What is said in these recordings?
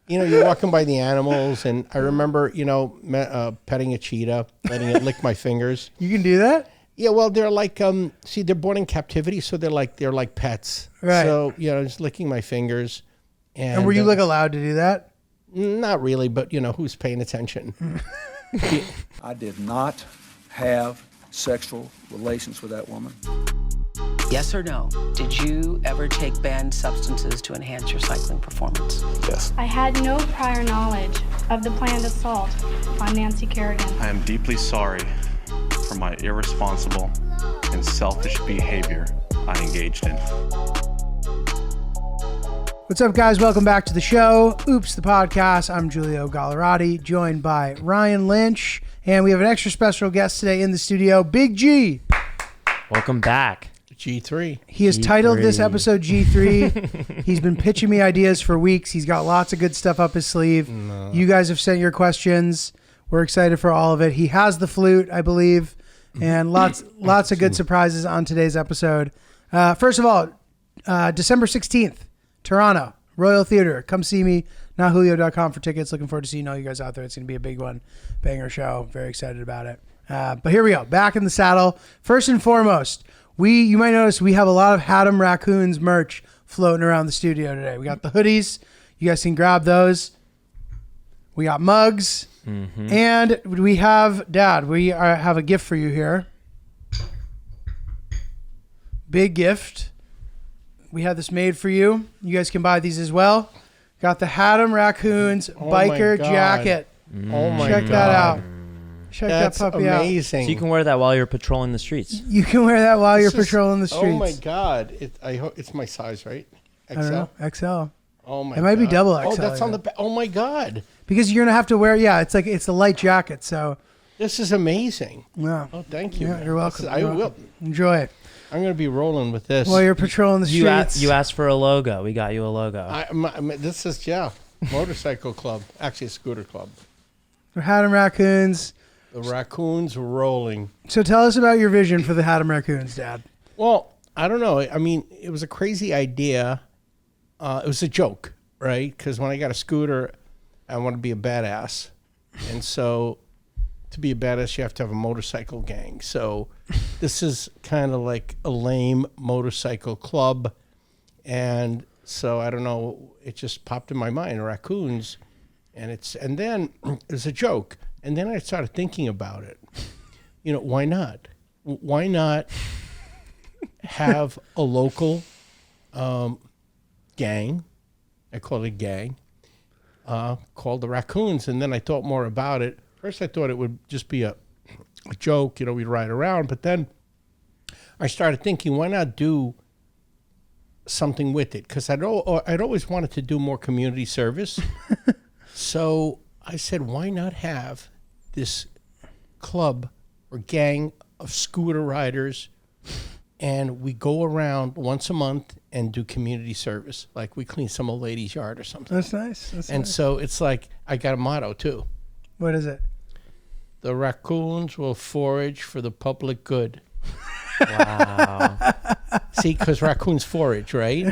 You know, you're walking by the animals, and I remember, petting a cheetah, letting it lick my fingers. You can do that? Yeah, well, they're like, they're born in captivity, so they're like pets. Right. So, just licking my fingers. And were you allowed to do that? Not really, but who's paying attention? I did not have sexual relations with that woman. Yes or no? Did you ever take banned substances to enhance your cycling performance? Yes. I had no prior knowledge of the planned assault on Nancy Kerrigan. I am deeply sorry for my irresponsible and selfish behavior I engaged in. What's up, guys? Welcome back to the show. Oops, the podcast. I'm GIULIO Gallarotti, joined by Ryan Lynch, and we have an extra special guest today in the studio, Big G. Welcome back. G3. He has titled this episode G3. He's been pitching me ideas for weeks. He's got lots of good stuff up his sleeve. No. You guys have sent your questions. We're excited for all of it. He has the flute, I believe, and lots of good surprises on today's episode. First of all, December 16th, Toronto, Royal Theatre. Come see me, notjulio.com for tickets. Looking forward to seeing all you guys out there. It's going to be a big one. Banger show. Very excited about it. But here we go. Back in the saddle. First and foremost, you might notice we have a lot of Haddam Raccoons merch floating around the studio today. We got the hoodies. You guys can grab those. We got mugs. Mm-hmm. And we have, Dad, have a gift for you here. Big gift. We have this made for you. You guys can buy these as well. Got the Haddam Raccoons biker jacket. Oh my God. Check that out. Check That's that puppy amazing. out. So you can wear that while you're patrolling the streets. You can wear that while you're patrolling the streets. Oh my God. I hope it's my size, right? XL? I don't know. XL. Oh my God. It might be double XL. Oh, that's on the back. Oh my God. Because you're going to have to wear, it's a light jacket, so. This is amazing. Yeah. Oh, thank you. Yeah, you're welcome. I will. Enjoy it. I'm going to be rolling with this. While you're patrolling the streets. You asked for a logo. We got you a logo. This is, motorcycle club. Actually, a scooter club. For Haddam Raccoons. The raccoons rolling. So tell us about your vision for the Haddam Raccoons, Dad. Well, I don't know. I mean, it was a crazy idea. It was a joke, right? Because when I got a scooter, I want to be a badass. And so to be a badass, you have to have a motorcycle gang. So this is kind of like a lame motorcycle club. And so I don't know, it just popped in my mind, raccoons. And then it was a joke. And then I started thinking about it. Why not? Why not have a local gang? I call it a gang, called the Raccoons. And then I thought more about it. First, I thought it would just be a joke, we'd ride around. But then I started thinking, why not do something with it? Because I'd always wanted to do more community service. So I said, why not have this club or gang of scooter riders, and we go around once a month and do community service. Like we clean some old lady's yard or something. That's nice. So it's like, I got a motto too. What is it? The raccoons will forage for the public good. Wow. See, because raccoons forage, right?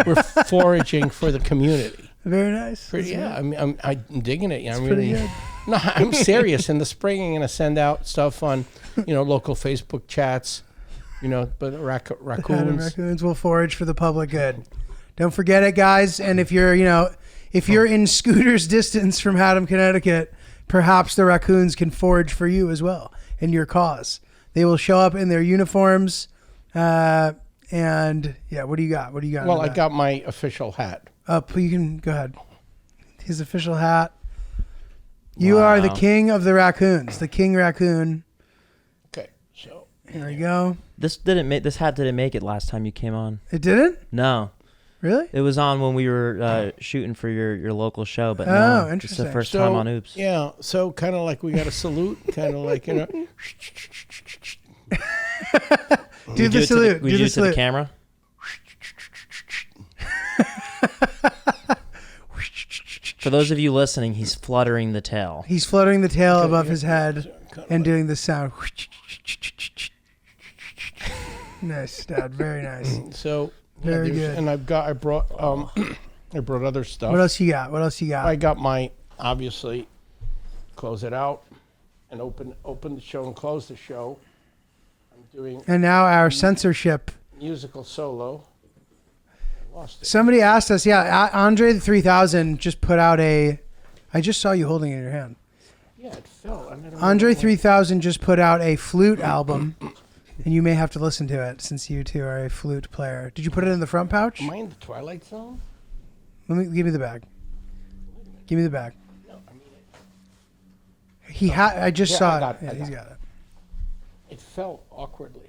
We're foraging for the community. Very nice. Yeah, I'm digging it. It's pretty good. No, I'm serious. In the spring, I'm going to send out stuff on, local Facebook chats, but raccoons will forage for the public good. Don't forget it, guys. And if you're in scooter's distance from Haddam, Connecticut, perhaps the raccoons can forage for you as well in your cause. They will show up in their uniforms. And what do you got? Well, I got my official hat. You can go ahead. His official hat. You are the king of the raccoons, the King Raccoon. Okay, so here we go. This hat didn't make it last time you came on. It didn't? No. Really? It was on when we were shooting for your local show, but no, interesting. It's the first time on Oops. Yeah, so kind of like we got a salute, kind of like do the salute. Would you do it to the camera? For those of you listening, he's fluttering the tail. He's fluttering the tail above his head and doing the sound. Nice, Dad. Very nice. So very good. And I brought I brought other stuff. What else you got? What else you got? I got my, obviously, close it out and open the show and close the show. I'm doing And now our censorship. musical solo. I lost it. Somebody asked us, Andre the 3000 just put out I just saw you holding it in your hand. Yeah, it fell. I don't know Andre what it 3000 just put out a flute album, and you may have to listen to it since you two are a flute player. Did you put it in the front pouch? Am I in the Twilight Zone? Give me the bag. Give me the bag. No, I mean I just Yeah, saw I got it. it. Yeah, he's got it. it fell awkwardly.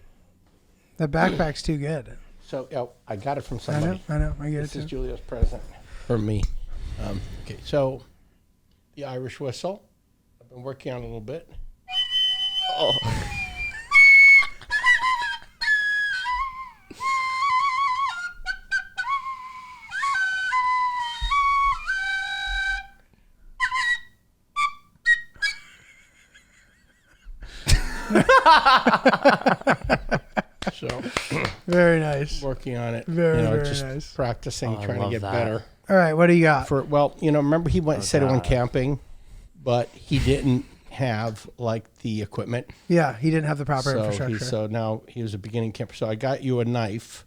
That backpack's too good. So I got it from I somebody. know. I get This it is too. Giulio's present for me. Okay, so the Irish whistle. I've been working on it a little bit. Oh. So Very nice. working on it. Very just nice. practicing, Oh, I trying to love get that. better. All right, what do you got? Remember he said he went God. camping, but he didn't have like the equipment. Yeah, he didn't have the proper infrastructure. So now he was a beginning camper. So I got you a knife.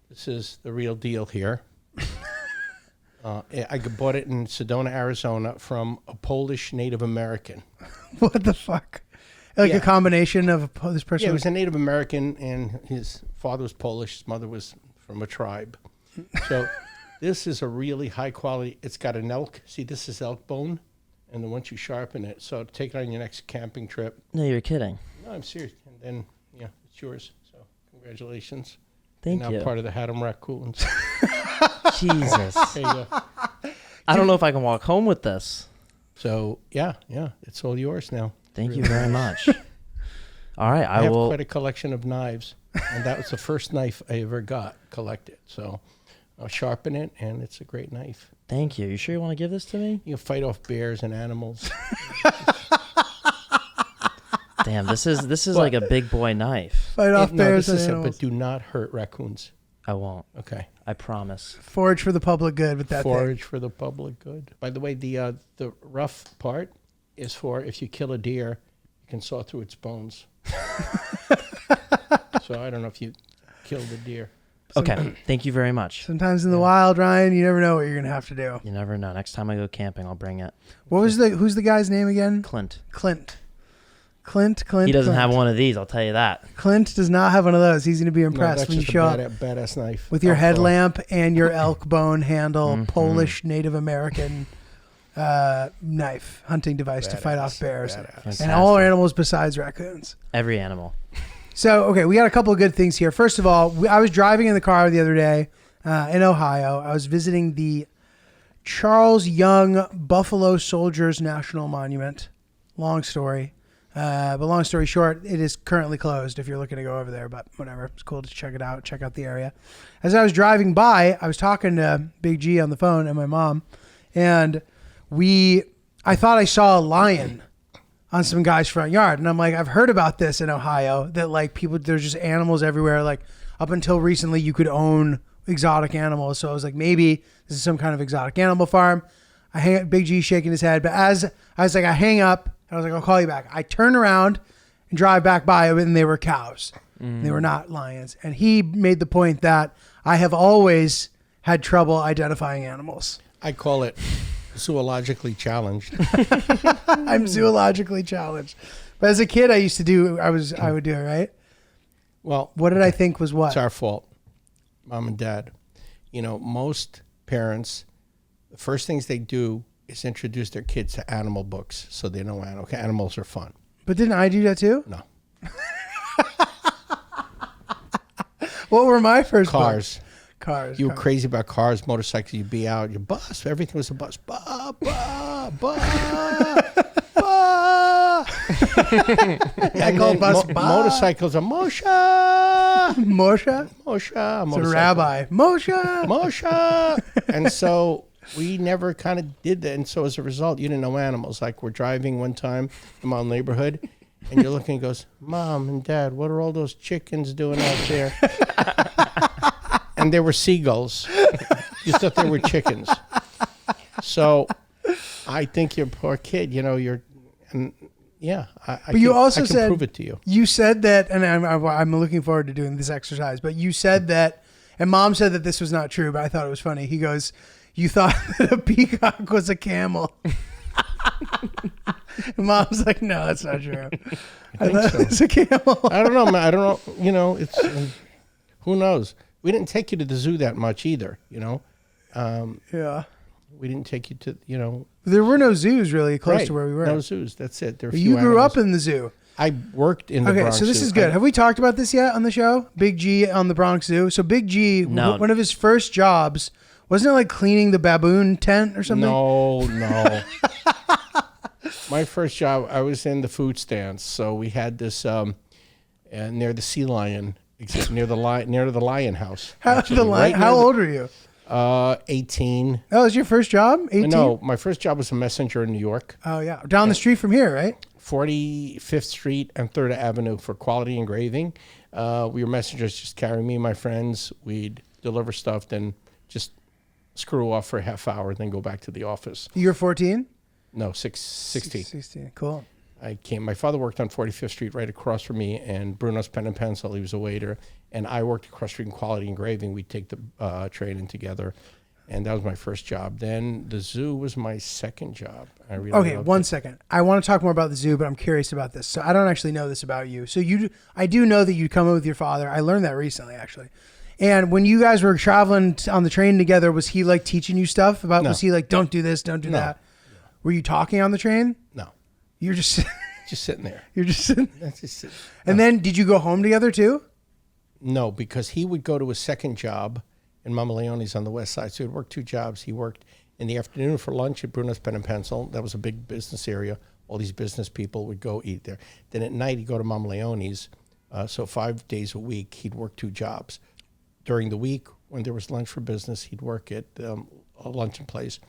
This is the real deal here. I bought it in Sedona, Arizona from a Polish Native American. What the fuck? Like Yeah. a combination of this person. Yeah, he was a Native American, and his father was Polish. His mother was from a tribe. So this is a really high quality. It's got an elk. See, this is elk bone. And then once you sharpen it, so take it on your next camping trip. No, you're kidding. No, I'm serious. And then, it's yours. So congratulations. Thank Now you. part of the Haddam Raccoons. Jesus. There you go. I don't know if I can walk home with this. So, yeah, it's all yours now. Thank you very much. All right, I I have will. quite a collection of knives, and that was the first knife I ever got collected. So I'll sharpen it, and it's a great knife. Thank you. You sure you want to give this to me? You can fight off bears and animals. Damn, this is like a big boy knife. Fight off bears and but animals. do not hurt raccoons. I won't. Okay. I promise. Forage for the public good with that Forage for the public good. By the way, the rough part is for if you kill a deer, you can saw through its bones. So I don't know if you killed the deer. Okay. Thank you very much. thing. Sometimes in the wild, Ryan, you never know what you're gonna have to do. You never know. Next time I go camping, I'll bring it. Who's the guy's name again? Clint. Clint. He doesn't Clint. have one of these, I'll tell you that. Clint does not have one of those. He's gonna be No, impressed that's when you just show a up badass knife. with your Oh, headlamp and your elk bone handle, Mhm. Polish Native American knife hunting device to fight off bears Badass. and all animals besides raccoons. Every animal. So, okay, we got a couple of good things here. First of all, I was driving in the car the other day in Ohio. I was visiting the Charles Young Buffalo Soldiers National Monument. Long story. But long story short, it is currently closed if you're looking to go over there, but whatever. It's cool to check it out, check out the area. As I was driving by, I was talking to Big G on the phone and my mom, and I thought I saw a lion on some guy's front yard. And I'm like, I've heard about this in Ohio, that like there's just animals everywhere. Like up until recently, you could own exotic animals. So I was like, maybe this is some kind of exotic animal farm. I hang up, Big G shaking his head. But as I was like, I hang up, and I was like, I'll call you back. I turn around and drive back by, and they were cows. They were not lions. And he made the point that I have always had trouble identifying animals. I call it zoologically challenged. I'm zoologically challenged. But as a kid, I would do it, right? Well, What did I think was what? it's our fault, mom and dad. Most parents, the first things they do is introduce their kids to animal books so they know animals are fun. But didn't I do that too? No. What were my first Cars. books? Cars. You were cars. crazy about cars, motorcycles. You'd be out, your bus. Everything was a bus. Ba, ba, ba, ba. I call bus ba. Motorcycles are Moshe. Moshe? Moshe. It's a motorcycle. rabbi. Moshe. Moshe. And so we never kind of did that. And so as a result, you didn't know animals. Like we're driving one time in my neighborhood, and you're looking and goes, Mom and Dad, what are all those chickens doing out there? And there were seagulls. You thought they were chickens. So I think your poor kid, I But you also I can said, prove it to you. You said that, and I'm looking forward to doing this exercise, but you said that, and Mom said that this was not true, but I thought it was funny. He goes, you thought that a peacock was a camel. And Mom's like, no, that's not true. I thought so. it was a camel. I don't know, man. I don't know. It's who knows? We didn't take you to the zoo that much either, Yeah. We didn't take you to, There were no zoos really close right, to where we were. no zoos. That's it. There were But few you grew animals. up in the zoo. I worked in the Okay, Bronx so this Zoo. is good. Have we talked about this yet on the show? Big G on the Bronx Zoo. So Big G, No. one of his first jobs, wasn't it like cleaning the baboon tent or something? No. My first job, I was in the food stands. So we had this near the sea lion, near the lion house. How old are you? 18. That was your first job? 18? No, my first job was a messenger in New York. Oh, yeah. Down the street from here, right? 45th Street and 3rd Avenue for quality engraving. We were messengers, just carrying me and my friends. We'd deliver stuff, then just screw off for a half hour, then go back to the office. You're 14? No, 16. 16. Cool. My father worked on 45th Street right across from me, and Bruno's Pen and Pencil, he was a waiter. And I worked across the street in quality engraving. We'd take the train in together. And that was my first job. Then the zoo was my second job. I really Okay, loved one it. second. I want to talk more about the zoo, but I'm curious about this. So I don't actually know this about you. So I do know that you come up with your father. I learned that recently, actually. And when you guys were traveling on the train together, was he like teaching you stuff about? No. Was he like, don't do this, don't do No. that? Were you talking on the train? No, You're just just sitting there. you're just sitting. That's just it. And then did you go home together too? No, because he would go to his second job in Mama Leone's on the west side. So he'd work 2 jobs. He worked in the afternoon for lunch at Bruno's Pen and Pencil. That was a big business area. All these business people would go eat there. Then at night, he'd go to Mama Leone's. So 5 days a week, he'd work 2 jobs. During the week, when there was lunch for business, he'd work at a luncheon place.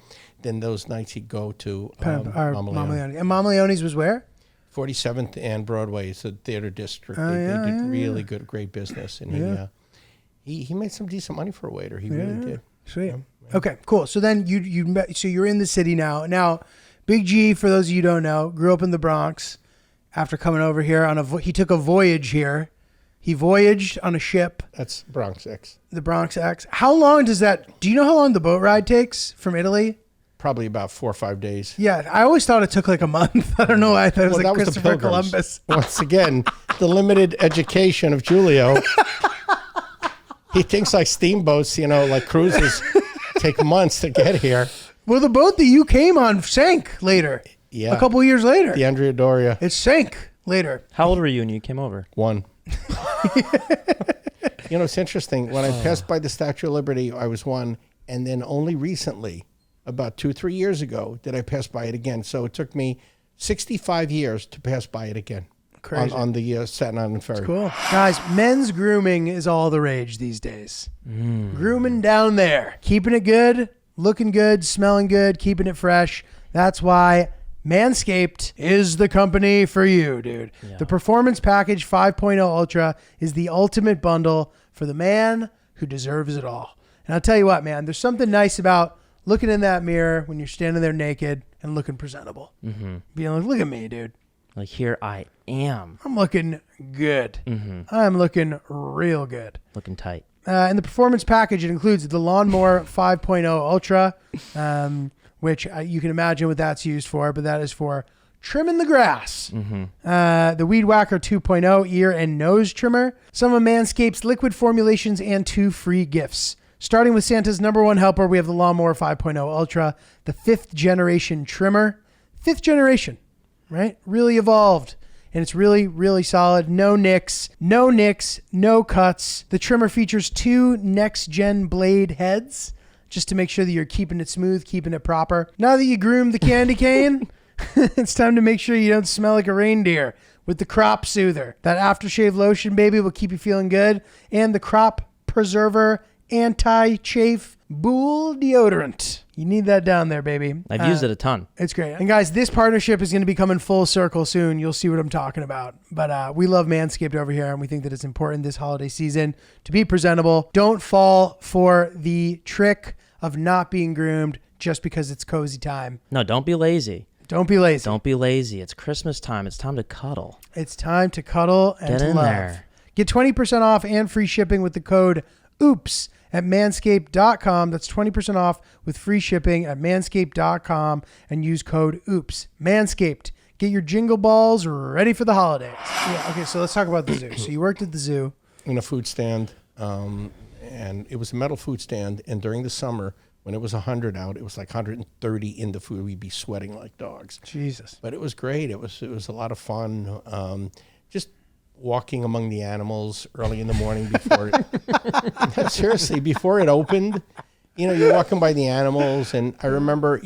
Then those nights, he'd go to Mama Leone. And Mama Leone's was where? 47th and Broadway. It's a theater district. Oh, They yeah, did yeah, really good, great business. And he made some decent money for a waiter. He really did. Sweet. Yeah. Okay, cool. So then so you're in the city now. Now, Big G, for those of you who don't know, grew up in the Bronx. After coming over here he took a voyage here. He voyaged on a ship, That's Bronx X. the Bronx X. How long does that? Do you know how long the boat ride takes from Italy? Probably about 4 or 5 days. Yeah, I always thought it took like a month. I don't know why I thought it was like that was the Christopher Pilgrims. Columbus. Once again, the limited education of Giulio. He thinks like steamboats, like cruises take months to get here. Well, the boat that you came on sank later. Yeah. A couple of years later. The Andrea Doria. It sank later. How old were you when you came over? 1. It's interesting. When I passed by the Statue of Liberty, I was 1. And then only recently, about 2-3 years ago, did I pass by it again. So it took me 65 years to pass by it again. Crazy. On the Staten Island Ferry. Cool. Guys, men's grooming is all the rage these days. Grooming down there. Keeping it good, looking good, smelling good, keeping it fresh. That's why Manscaped is the company for you, dude. Yeah. The Performance Package 5.0 Ultra is the ultimate bundle for the man who deserves it all. And I'll tell you what, man, there's something nice about looking in that mirror when you're standing there naked and looking presentable. Mm-hmm. Being like, look at me, dude. Like, here I am. I'm looking good. I'm looking real good. Looking tight. In the Performance Package, it includes the Lawnmower 5.0 Ultra, which you can imagine what that's used for, but that is for trimming the grass. The Weed Whacker 2.0 ear and nose trimmer, some of Manscaped's liquid formulations, and 2 free gifts. Starting with Santa's #1 helper, we have the Lawnmower 5.0 Ultra, the 5th generation trimmer. 5th generation, right? Really evolved. And it's really, really solid. No nicks, no cuts. The trimmer features 2 next-gen blade heads, just to make sure that you're keeping it smooth, keeping it proper. Now that you groomed the candy cane, it's time to make sure you don't smell like a reindeer with the Crop Soother. That aftershave lotion, baby, will keep you feeling good. And the Crop Preserver Anti-Chafe Boule Deodorant. You need that down there, baby. I've used it a ton. It's great. And guys, this partnership is going to be coming full circle soon. You'll see what I'm talking about. But we love Manscaped over here, and we think that it's important this holiday season to be presentable. Don't fall for the trick of not being groomed just because it's cozy time. No, don't be lazy. Don't be lazy. Don't be lazy. It's Christmas time. It's time to cuddle. It's time to cuddle and Get to in love. there. Get 20% off and free shipping with the code OOPS at manscaped.com. That's 20% off with free shipping at manscaped.com and use code OOPS. Manscaped. Get your jingle balls ready for the holidays. Yeah, okay, so let's talk about the zoo. So you worked at the zoo. In a food stand, and it was a metal food stand, and during the summer, when it was 100 out, it was like 130 in the food. We'd be sweating like dogs. Jesus. But it was great. It was a lot of fun. Just walking among the animals early in the morning before it, seriously, before it opened. You know, you're walking by the animals, and I remember,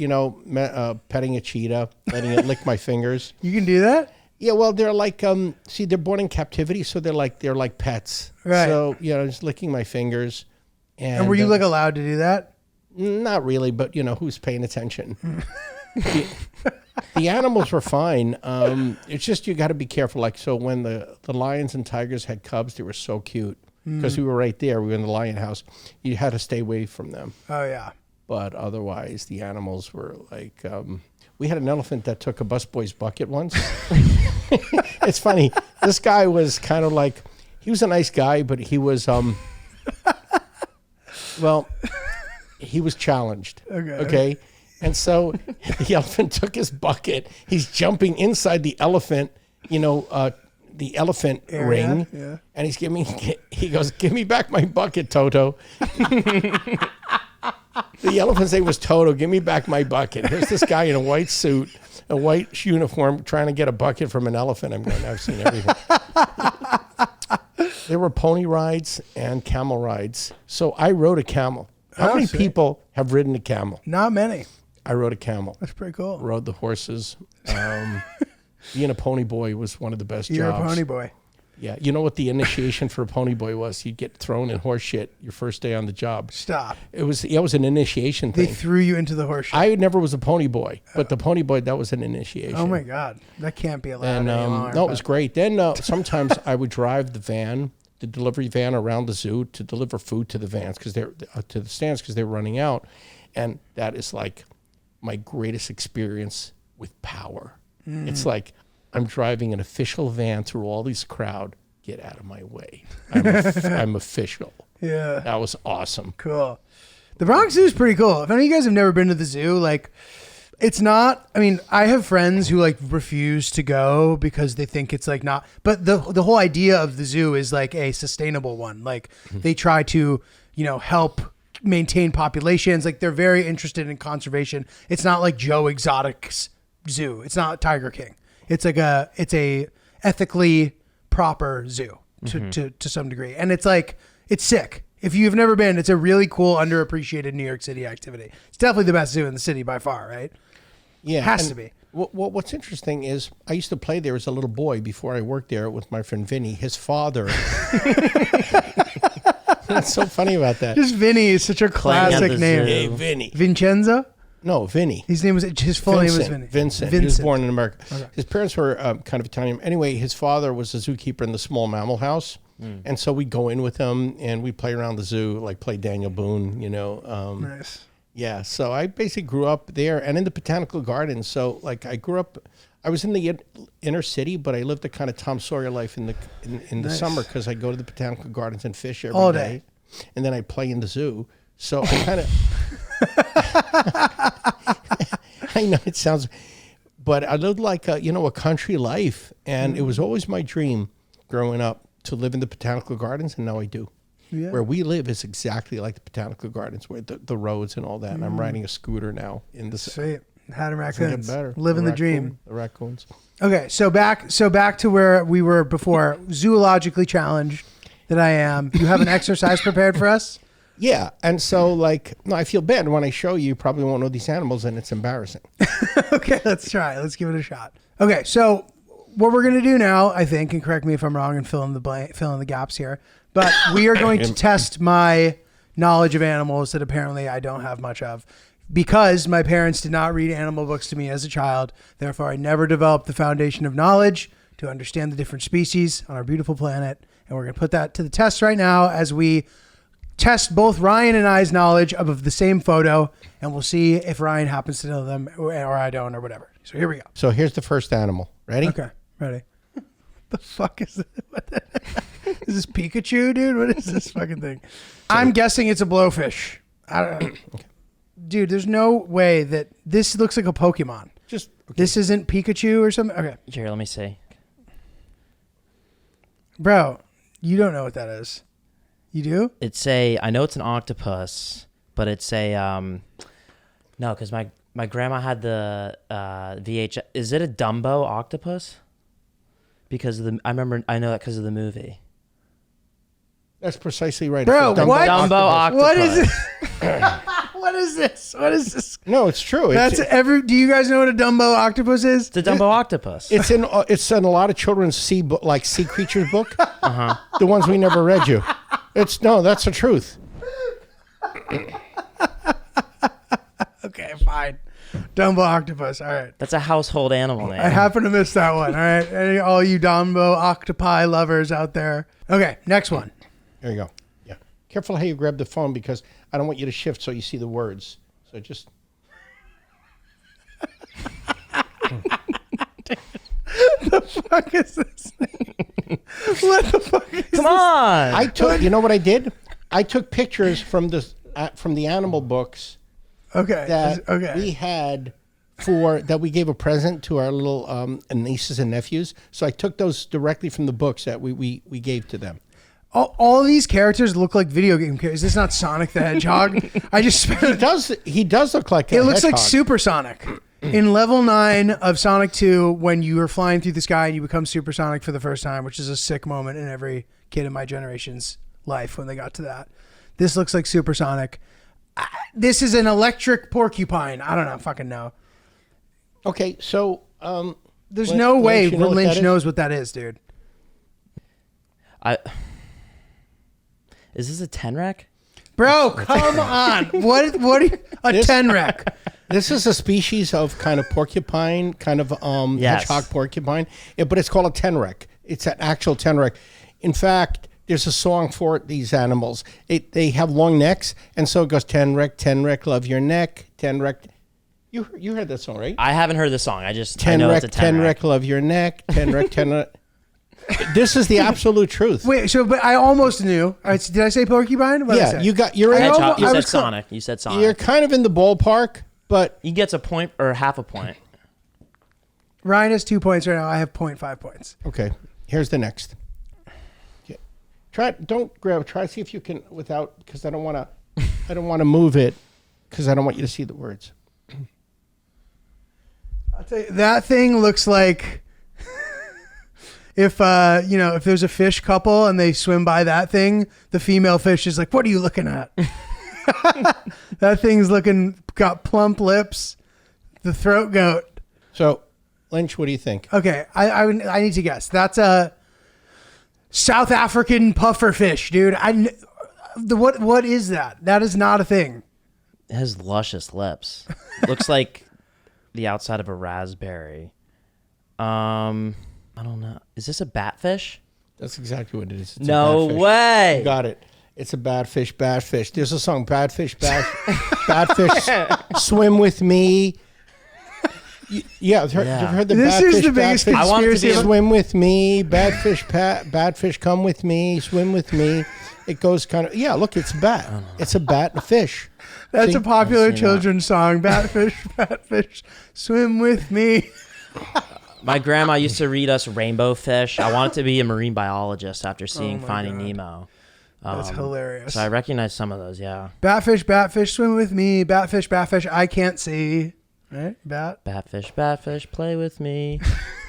petting a cheetah, letting it lick my fingers. You can do that? Yeah, well, they're like, they're born in captivity, so they're like pets. Right. So, just licking my fingers. And were you like allowed to do that? Not really, but who's paying attention? The animals were fine. It's just you got to be careful. Like, so when the lions and tigers had cubs, they were so cute because we were right there. We were in the lion house. You had to stay away from them. Oh, yeah. But otherwise, the animals were like, we had an elephant that took a busboy's bucket once. It's funny. This guy was kind of like, he was a nice guy, but he was, he was challenged. Okay. And so the elephant took his bucket. He's jumping inside the elephant, the elephant ring. Yeah. And he goes, give me back my bucket, Toto. The elephant's name was Toto. Give me back my bucket. Here's this guy in a white suit, a white uniform, trying to get a bucket from an elephant. I'm going, I've seen everything. There were pony rides and camel rides. So I rode a camel. How many people have ridden a camel? Not many. I rode a camel. That's pretty cool. Rode the horses. Being a pony boy was one of the best You're jobs. a pony boy. Yeah. You know what the initiation for a pony boy was? You'd get thrown in horse shit your first day on the job. Stop. It was an initiation thing. They threw you into the horse shit. I never was a pony boy, but the pony boy, that was an initiation. Oh, my God. That can't be allowed And anymore. no, it was great. Then sometimes I would drive the delivery van around the zoo to deliver food to the vans because they're to the stands because they're running out, and that is like my greatest experience with power. It's like I'm driving an official van through all these crowd. Get out of my way! I'm official. Yeah, that was awesome. Cool. The Bronx Zoo is pretty cool. If any of you guys have never been to the zoo, like, it's not. I mean, I have friends who like refuse to go because they think it's like not. But the whole idea of the zoo is like a sustainable one. Like they try to help maintain populations. Like they're very interested in conservation. It's not like Joe Exotic's zoo. It's not Tiger King. It's like it's a ethically proper zoo to some degree. And it's like, it's sick. If you've never been, it's a really cool, underappreciated New York City activity. It's definitely the best zoo in the city by far, right? Yeah. Has to be. What's interesting is I used to play there as a little boy before I worked there with my friend Vinny. His father. What's so funny about that? Just Vinny is such a classic name. Hey, Vinny. Vincenzo? No, Vinny. His name was Vinny. Vincent. He was born in America. Okay. His parents were kind of Italian. Anyway, his father was a zookeeper in the small mammal house. And so we'd go in with him and we'd play around the zoo, like play Daniel Boone, Nice. Yeah, so I basically grew up there and in the botanical gardens. So like I was in the inner city, but I lived a kind of Tom Sawyer life in the summer because I go to the botanical gardens and fish every day. And then I play in the zoo. So I kind of, I know it sounds, but I lived like a country life. And it was always my dream growing up to live in the botanical gardens, and now I do. Yeah. Where we live is exactly like the botanical gardens, where the roads and all that. And I'm riding a scooter now in the sweet. Had raccoons. Better. Living the dream. The raccoons. Okay, so back to where we were before. Zoologically challenged that I am. You have an exercise prepared for us? Yeah, and so I feel bad when I show you. You probably won't know these animals, and it's embarrassing. Okay, let's try. Let's give it a shot. Okay, so what we're gonna do now, I think, and correct me if I'm wrong, and fill in the gaps here. But we are going to test my knowledge of animals that apparently I don't have much of, because my parents did not read animal books to me as a child. Therefore, I never developed the foundation of knowledge to understand the different species on our beautiful planet. And we're going to put that to the test right now as we test both Ryan and I's knowledge of the same photo, and we'll see if Ryan happens to know them or I don't or whatever. So here we go. So here's the first animal. Ready? Okay, ready. The fuck is this? Is this Pikachu, dude? What is this fucking thing? I'm guessing it's a blowfish. I don't know. Okay. Dude, there's no way that this looks like a Pokemon. Just This isn't Pikachu or something? Okay. Here, let me see. Bro, you don't know what that is. You do? I know it's an octopus, but it's no, because my grandma had the VHS. Is it a Dumbo Octopus? Because I know that because of the movie. That's precisely right. Bro, what? Dumbo Octopus. What is it? What is this? What is this? No, it's true. Do you guys know what a Dumbo Octopus is? It's a Dumbo Octopus. It's in a lot of children's sea creatures book. The ones we never read you. That's the truth. Okay, fine. Dumbo Octopus. All right. That's a household animal name. I happen to miss that one. All right. All you Dumbo Octopi lovers out there. Okay, next one. There you go. Yeah. Careful how you grab the phone because I don't want you to shift so you see the words. So just. The fuck is this thing? What the fuck is Come on. You know what I did? I took pictures from the animal books. Okay. That we had that we gave a present to our little nieces and nephews. So I took those directly from the books that we gave to them. All these characters look like video game characters. Is this not Sonic the Hedgehog? I just He does look like it looks like Super Sonic. In level 9 of Sonic 2, when you are flying through the sky and you become Supersonic for the first time, which is a sick moment in every kid in my generation's life when they got to that. This looks like Supersonic. This is an electric porcupine. I don't know. Fucking know. Okay, so there's no way Lynch knows what that is, dude. Is this a Tenrec? Bro, come on. What are you, a Tenrec? This is a species of kind of porcupine, kind of hedgehog porcupine, but it's called a Tenrec. It's an actual Tenrec. In fact, there's a song for these animals. They have long necks, and so it goes Tenrec, Tenrec, love your neck, Tenrec. You heard that song, right? I haven't heard the song. I know Tenrec, it's a Tenrec. Tenrec, love your neck, Tenrec, Tenrec. This is the absolute truth. Wait, but I almost knew. Did I say porcupine? What yeah, you said Sonic. You said Sonic. You're kind of in the ballpark, but he gets a point or half a point. Ryan has 2 points right now. I have 0.5 points. Okay, here's the next. Okay. Try to see if you can without, because I don't want to move it because I don't want you to see the words. I'll tell you, that thing looks like if there's a fish couple and they swim by that thing, the female fish is like, "What are you looking at?" That thing's got plump lips, the throat goat. So, Lynch, what do you think? Okay, I need to guess. That's a South African puffer fish, dude. What is that? That is not a thing. It has luscious lips. Looks like the outside of a raspberry. I don't know. Is this a batfish? That's exactly what it is. It's no way. You got it. It's a bad fish, bad fish. There's a song, bad fish, bad fish, swim with me. You've heard the this bad is fish, the biggest bad conspiracy. fish, swim with me, bad fish, come with me, swim with me. It goes kind of, look, it's a bat. It's a bat and a fish. That's a popular children's song. Batfish, swim with me. My grandma used to read us Rainbow Fish. I wanted to be a marine biologist after seeing Finding Nemo. That's hilarious. So I recognize some of those, yeah. Batfish, swim with me. Batfish, I can't see. Right? Batfish, play with me.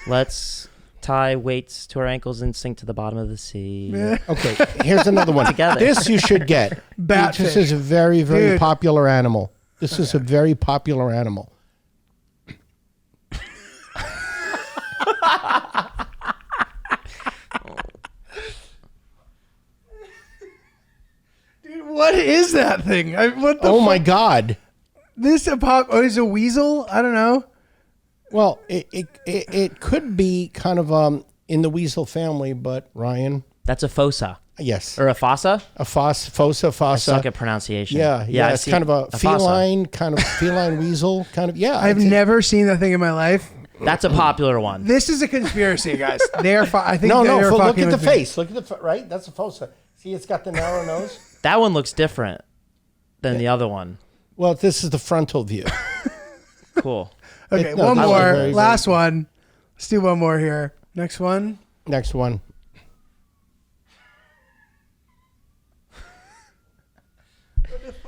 Let's tie weights to our ankles and sink to the bottom of the sea. Okay, here's another one. Together. This you should get. Batfish. This is a very, very popular animal. This is a very popular animal. Dude, what is that thing? My God. This is a weasel? I don't know. Well, it could be kind of in the weasel family, but Ryan. That's a fosa. Yes. Or a fossa? A fossa. I suck at pronunciation. Yeah. It's kind of a feline, weasel, kind of. Yeah. I've never seen that thing in my life. That's a popular one. This is a conspiracy, guys. They're I think No. they're Look fucking at the with me. face. Look at the right. That's a fossa. See, it's got the narrow nose. That one looks different than the other one. Well, this is the frontal view. Cool. Okay, No, one this is more. very, Last one. Let's do one more here. Next one. Next one.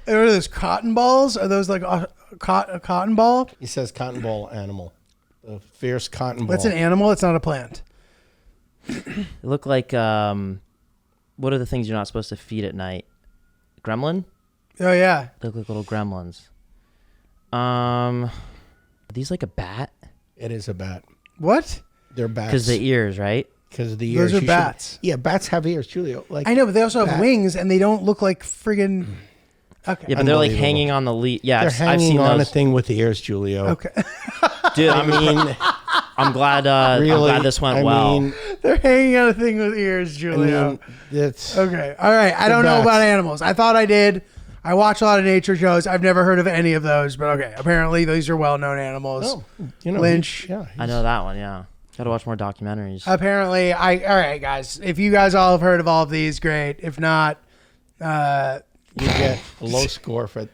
Are those cotton balls? Are those like a cotton ball? He says cotton ball animal. A fierce cotton ball. That's an animal. It's not a plant. They look like, what are the things you're not supposed to feed at night? Gremlin? Oh yeah. They look like little gremlins. Are these like a bat? It is a bat. What? They're bats. Because the ears, right? Because of the ears. Those are bats. Yeah, bats have ears, Julio. Like I know, but they also have wings, and they don't look like friggin'. Okay. Yeah, but they're like Unbelievable. hanging on the lead. Yeah, They're I've hanging seen on those. a thing with the ears, Julio. Okay. Dude, I mean, I'm glad. really, I'm glad this went well. They're hanging on a thing with ears, Julio. It's Okay. All right. I don't know bats. about animals. I thought I did. I watch a lot of nature shows. I've never heard of any of those, but okay. Apparently, these are well-known animals. Lynch. I know that one. Yeah, gotta watch more documentaries. Apparently, all right, guys. If you guys all have heard of all of these, great. If not, you get a low score for.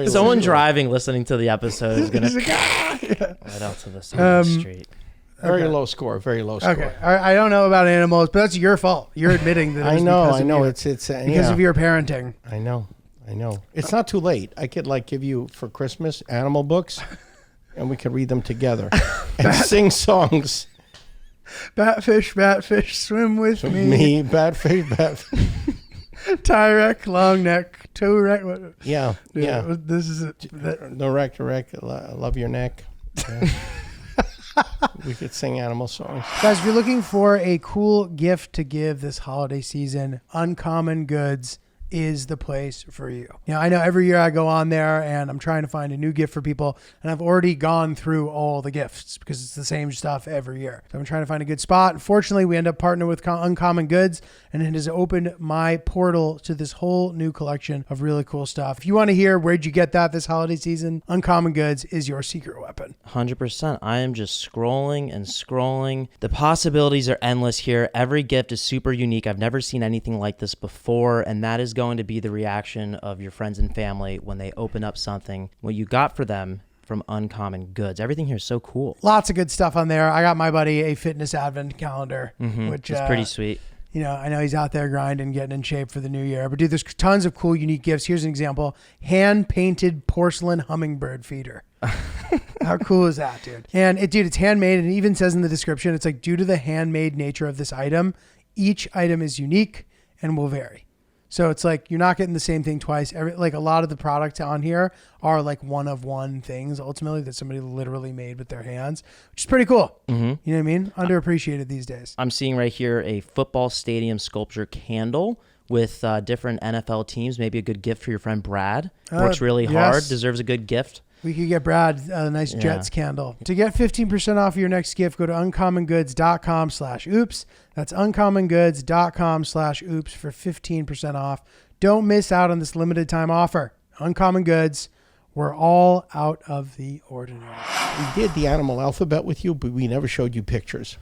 Someone driving, listening to the episode is gonna right out to the side of the street. Very low score. Very low score. okay. I don't know about animals, but that's your fault. You're admitting that. I know. It's because of your parenting. I know. It's not too late. I could give you for Christmas animal books, and we could read them together and sing songs. Batfish, swim with me. Batfish. Tie wreck, long neck, toe wreck. Yeah. This is it. No wreck. Love your neck. Yeah. We could sing animal songs. Guys, if you're looking for a cool gift to give this holiday season, Uncommon Goods is the place for you. I know every year I go on there and I'm trying to find a new gift for people, and I've already gone through all the gifts because it's the same stuff every year. So I'm trying to find a good spot. Unfortunately, we end up partnering with Uncommon Goods, and it has opened my portal to this whole new collection of really cool stuff. If you want to hear where'd you get that this holiday season, Uncommon Goods is your secret weapon. 100%. I am just scrolling and scrolling. The possibilities are endless here. Every gift is super unique. I've never seen anything like this before, and that is going to be the reaction of your friends and family when they open up something, what you got for them from Uncommon Goods. Everything here is so cool. Lots of good stuff on there. I got my buddy a fitness advent calendar, which is pretty sweet. I know he's out there grinding, getting in shape for the new year. But dude, there's tons of cool, unique gifts. Here's an example: hand-painted porcelain hummingbird feeder. How cool is that, dude? And it's handmade, and it even says in the description, it's like, due to the handmade nature of this item, each item is unique and will vary. So it's like you're not getting the same thing twice. A lot of the products on here are like one-of-one things ultimately that somebody literally made with their hands, which is pretty cool. You know what I mean? Underappreciated these days. I'm seeing right here a football stadium sculpture candle with different NFL teams. Maybe a good gift for your friend Brad. Works really hard. Deserves a good gift. We could get Brad a nice Jets candle. To get 15% off your next gift, go to uncommongoods.com/oops. That's uncommongoods.com/oops for 15% off. Don't miss out on this limited time offer. Uncommon Goods, we're all out of the ordinary. We did the animal alphabet with you, but we never showed you pictures.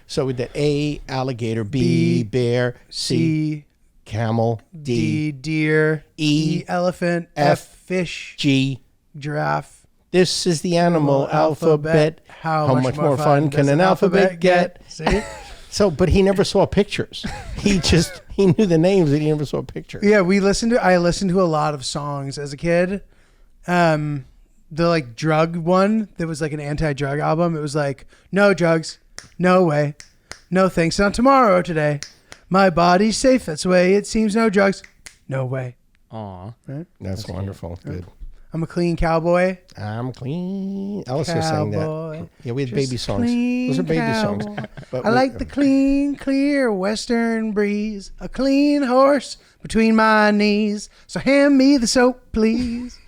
So we did A, alligator, B, bear, C, camel, D, deer, E, elephant, F, fish, G, giraffe. This is the animal alphabet. How much more fun can an alphabet get? See? So, but he never saw pictures. He knew the names, but he never saw pictures. Yeah, I listened to a lot of songs as a kid. The drug one that was like an anti-drug album. It was like, no drugs, no way, no thanks, not tomorrow or today. My body's safe, that's the way it seems, no drugs, no way. Aw. Right? That's wonderful. Good. I'm a clean cowboy. I'm clean. Alistair sang that. Yeah, we had baby songs. Clean Those are baby cowboy. songs. But I like the clean, clear western breeze. A clean horse between my knees. So hand me the soap, please.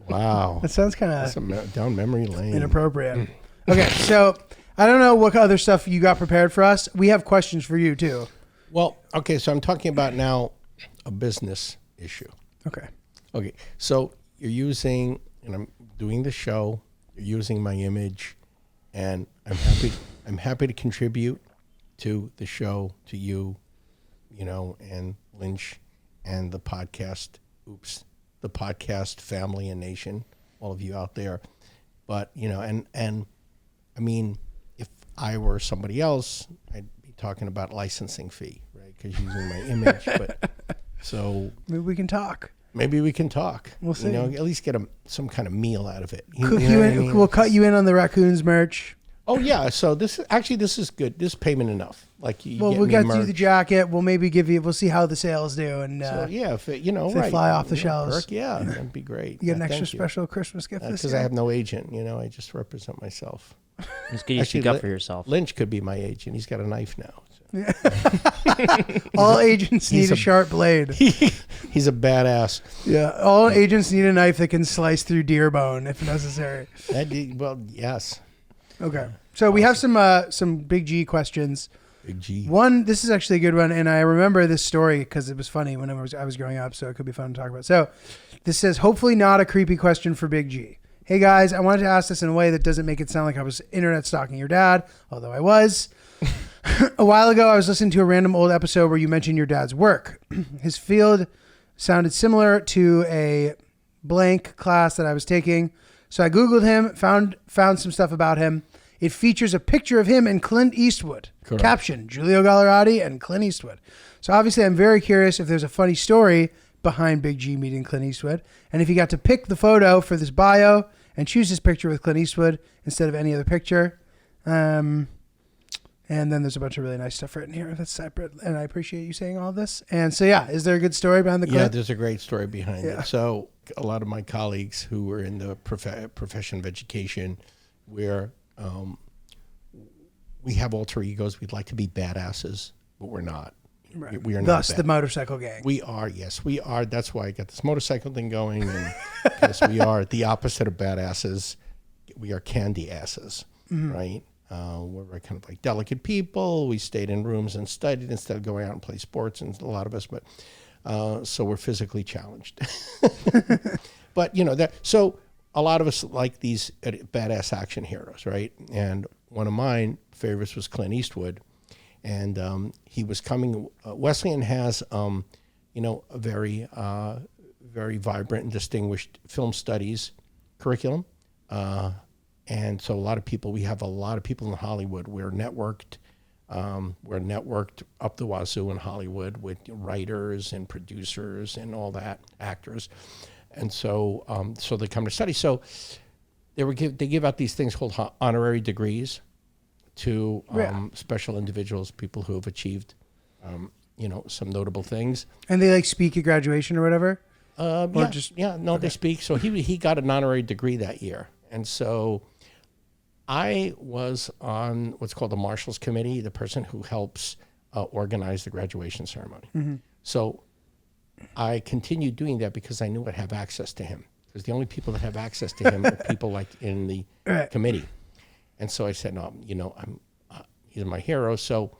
Wow. That sounds kind That's of down memory lane. inappropriate. Okay, so I don't know what other stuff you got prepared for us. We have questions for you too. Well, okay, so I'm talking about now a business issue. Okay. Okay, so you're using, and I'm doing the show, you're using my image, and I'm happy to contribute to the show, to you, and Lynch and the podcast, the podcast family and nation, all of you out there. But, and I mean, if I were somebody else, I'd be talking about licensing fee, right? Because using my image, but so Maybe we can talk. maybe we can talk. We'll see. At least get some kind of meal out of it. Cook know you what I in, mean? we'll cut you in on the raccoons merch. Oh yeah, so this is good. This is payment enough. Like you Well, get we'll me get you merch. the jacket. We'll maybe give you. We'll see how the sales do, and So yeah, if it, if they right, fly off the you know, shelves. perk, yeah, that'd be great. you get an Yeah, extra thank you. special Christmas gift this Because year. I have no agent. I just represent myself. It's good you speak up for yourself. Lynch could be my agent. He's got a knife now. So. All agents need he's a a- sharp blade. He's a badass. Yeah, all agents need a knife that can slice through deer bone if necessary. Well, yes. Okay, so we have some big G questions. Big G. One, this is actually a good one, and I remember this story because it was funny when I was growing up, so it could be fun to talk about. So this says, hopefully not a creepy question for Big G. Hey guys, I wanted to ask this in a way that doesn't make it sound like I was internet stalking your dad, although I was. A while ago, I was listening to a random old episode where you mentioned your dad's work. His field sounded similar to a blank class that I was taking. So I Googled him, found some stuff about him. It features a picture of him and Clint Eastwood. Correct. Caption, GIULIO Gallarotti and Clint Eastwood. So obviously I'm very curious if there's a funny story behind Big G meeting Clint Eastwood. And if he got to pick the photo for this bio and choose his picture with Clint Eastwood instead of any other picture. And then there's a bunch of really nice stuff written here that's separate. And I appreciate you saying all this. And so, yeah, is there a good story behind the clip? Yeah, there's a great story behind Yeah. it. So a lot of my colleagues who were in the profession of education, where we have alter egos. We'd like to be badasses, but we're not. Right. We are not. Thus, bad. the motorcycle gang. We are, yes, we are. That's why I got this motorcycle thing going. And yes, we are the opposite of badasses. We are candy asses, right? We're kind of like delicate people. We stayed in rooms and studied instead of going out and play sports, and a lot of us, but so we're physically challenged. But so a lot of us like these badass action heroes, right? And one of mine favorites was Clint Eastwood. And he was coming. Wesleyan has, a very, very vibrant and distinguished film studies curriculum, and so we have a lot of people in Hollywood. We're networked up the wazoo in Hollywood with writers and producers and all that, actors, and so they come to study. So they give out these things called honorary degrees to special individuals, people who have achieved, some notable things. And they speak at graduation or whatever? They speak. So he got an honorary degree that year. And so I was on what's called the Marshals Committee, the person who helps organize the graduation ceremony. Mm-hmm. So I continued doing that because I knew I'd have access to him. Because the only people that have access to him are people like in the committee. And so I said, no, he's my hero. So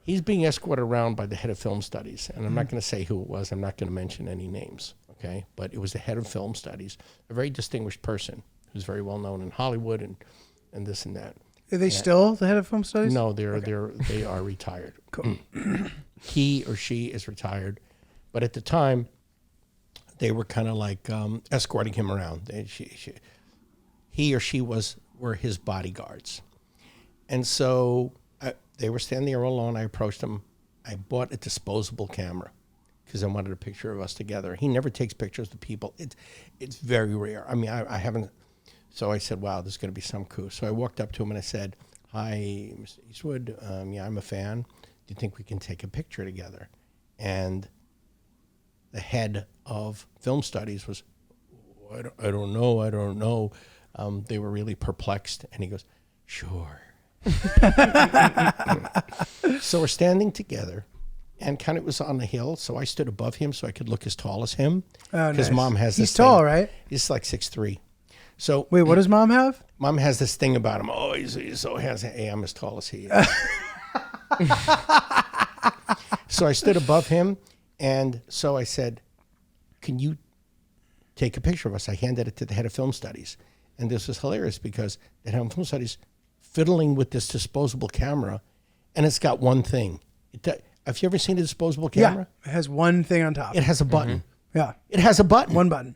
he's being escorted around by the head of film studies. And I'm not going to say who it was. I'm not going to mention any names, okay? But it was the head of film studies, a very distinguished person who's very well known in Hollywood and this and that. Are they still the head of film studies? No, they are retired. Cool. He or she is retired. But at the time, they were kind of like escorting him around. He or she were his bodyguards. And so they were standing there all alone. I approached them. I bought a disposable camera because I wanted a picture of us together. He never takes pictures of people. It's very rare. I mean, I haven't. So I said, wow, this is going to be some coup. So I walked up to him and I said, hi, Mr. Eastwood. I'm a fan. Do you think we can take a picture together? And the head of film studies was, I don't know. They were really perplexed. And he goes, sure. So we're standing together. And kind of was on the hill, so I stood above him so I could look as tall as him. Oh, because nice. Mom has this He's tall, thing. right? He's like 6'3". So Wait, what does mom have? Mom has this thing about him. Oh, he's so handsome. Hey, I'm as tall as he is. So I stood above him, and so I said, can you take a picture of us? I handed it to the head of film studies. And this was hilarious because the head of film studies fiddling with this disposable camera, and it's got one thing. Have you ever seen a disposable camera? Yeah, it has one thing on top. It has a button. Yeah. It has a button. One button.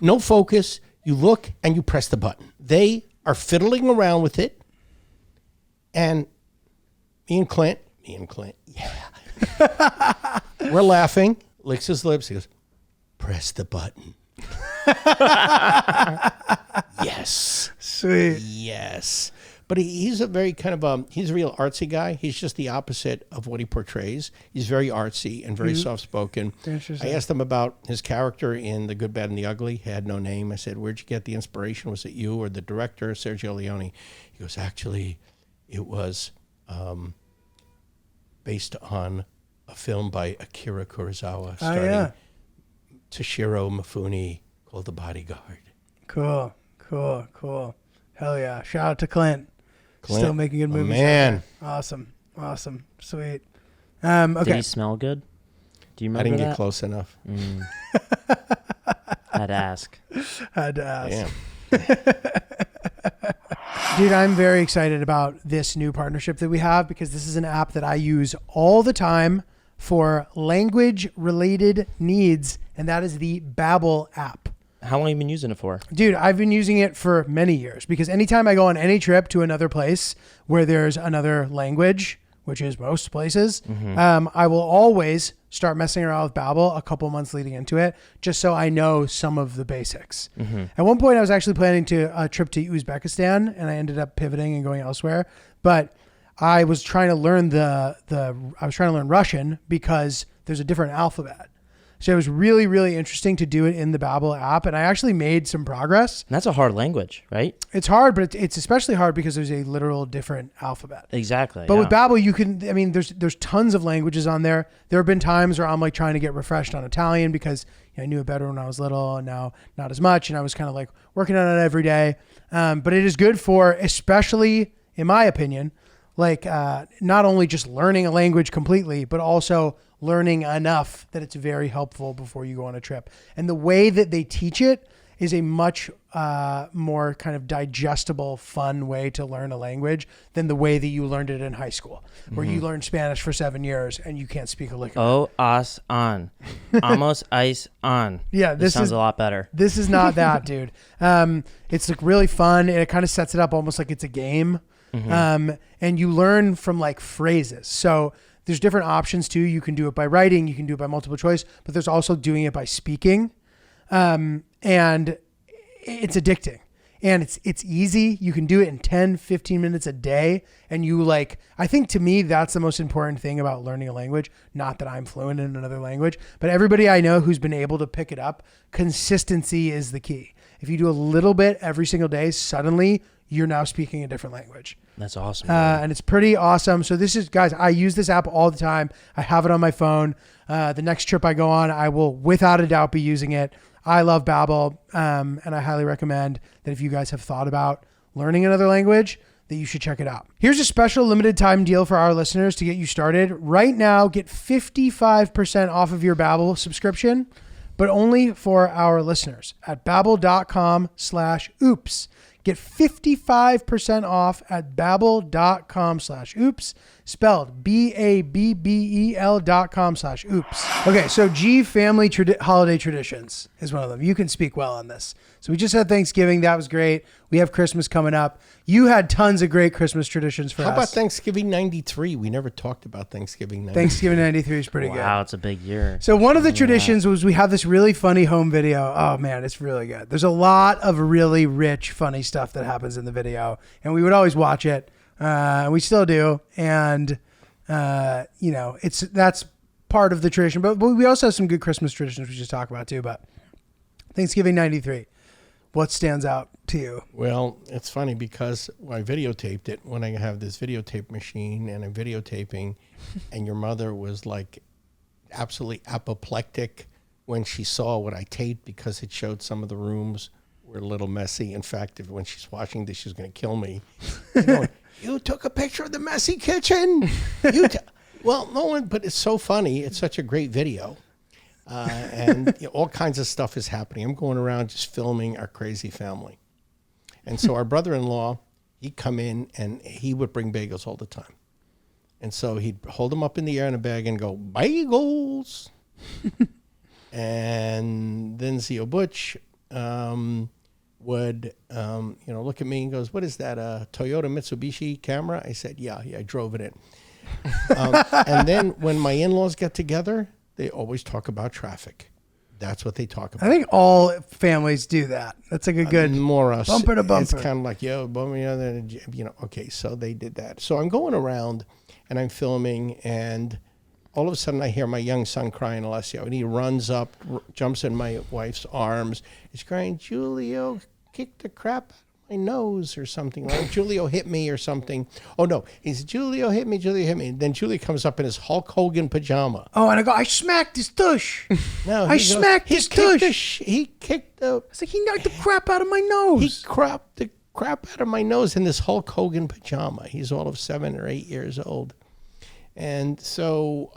No focus. You look and you press the button. They are fiddling around with it. And me and Clint, yeah. We're laughing. Licks his lips. He goes, press the button. Yes. Sweet. Yes. But he's a very kind of, he's a real artsy guy. He's just the opposite of what he portrays. He's very artsy and very soft-spoken. I asked him about his character in The Good, Bad, and the Ugly. He had no name. I said, where'd you get the inspiration? Was it you or the director, Sergio Leone? He goes, actually, it was based on a film by Akira Kurosawa starring Toshiro Mifune called The Bodyguard. Cool. Hell yeah. Shout out to Clint. Still making good movies. Man. Awesome. Sweet. Okay. Did he smell good? Do you remember I didn't that? get close enough. Had to ask. Damn. Dude, I'm very excited about this new partnership that we have because this is an app that I use all the time for language-related needs, and that is the Babble app. How long have you been using it for? Dude, I've been using it for many years because anytime I go on any trip to another place where there's another language, which is most places, I will always start messing around with Babble a couple months leading into it, just so I know some of the basics. At one point, I was actually planning a trip to Uzbekistan, and I ended up pivoting and going elsewhere. But I was trying to learn I was trying to learn Russian because there's a different alphabet. So it was really, really interesting to do it in the Babble app, and I actually made some progress. And that's a hard language, right? It's hard, but it's especially hard because there's a literal different alphabet. Exactly. But with Babble, you can, there's tons of languages on there. There have been times where I'm like trying to get refreshed on Italian because I knew it better when I was little and now not as much. And I was kind of like working on it every day. But it is good for, especially in my opinion, like not only just learning a language completely, but also learning enough that it's very helpful before you go on a trip. And the way that they teach it is a much more kind of digestible, fun way to learn a language than the way that you learned it in high school, where you learned Spanish for 7 years and you can't speak a lick of it. Os on. Amos ice on. Yeah, this sounds a lot better. This is not that, dude. It's like really fun, and it kind of sets it up almost like it's a game. And you learn from like phrases. So there's different options too. You can do it by writing, you can do it by multiple choice, but there's also doing it by speaking. And it's addicting and it's easy. You can do it in 10, 15 minutes a day. And I think to me, that's the most important thing about learning a language. Not that I'm fluent in another language, but everybody I know who's been able to pick it up, consistency is the key. If you do a little bit every single day, suddenly you're now speaking a different language. That's awesome. And it's pretty awesome. So this is, guys, I use this app all the time. I have it on my phone. The next trip I go on, I will without a doubt be using it. I love Babble. And I highly recommend that if you guys have thought about learning another language, that you should check it out. Here's a special limited time deal for our listeners to get you started. Right now, get 55% off of your Babble subscription, but only for our listeners at babbel.com/oops. Get 55% off at babbel.com/oops, spelled BABBEL.com/oops. Okay, so G family holiday traditions is one of them. You can speak well on this. So we just had Thanksgiving. That was great. We have Christmas coming up. You had tons of great Christmas traditions for us. How about Thanksgiving 93? We never talked about Thanksgiving 93. Thanksgiving 93 is pretty good. Wow, it's a big year. So one of the traditions was we have this really funny home video. Oh man, it's really good. There's a lot of really rich, funny stuff that happens in the video, and we would always watch it. We still do, and that's part of the tradition. But we also have some good Christmas traditions we should talk about too. But Thanksgiving 93, what stands out to you? Well, it's funny because I videotaped it when I have this videotape machine and I'm videotaping, and your mother was like absolutely apoplectic when she saw what I taped because it showed some of the rooms we're a little messy. In fact, when she's watching this, she's going to kill me. She's going, you took a picture of the messy kitchen. Well, no one, but it's so funny. It's such a great video. And all kinds of stuff is happening. I'm going around just filming our crazy family. And so our brother-in-law, he'd come in and he would bring bagels all the time. And so he'd hold them up in the air in a bag and go, bagels. And then Zio Butch would, look at me and goes, what is that, a Toyota Mitsubishi camera? I said, yeah, I drove it in. And then when my in-laws get together, they always talk about traffic. That's what they talk about. I think all families do that. That's like a good more us. Bumper to bumper. It's kind of like, okay, so they did that. So I'm going around and I'm filming, and all of a sudden I hear my young son crying, Alessio, and he runs up, jumps in my wife's arms. He's crying, Giulio kicked the crap out of my nose or something. Like Giulio hit me or something. Oh no, he's Giulio hit me. And then Julie comes up in his Hulk Hogan pajama. Oh, and I go, I smacked his tush. No, I smacked his tush. He kicked the. It's like he knocked the crap out of my nose. He crapped the crap out of my nose in this Hulk Hogan pajama. He's all of 7 or 8 years old. And so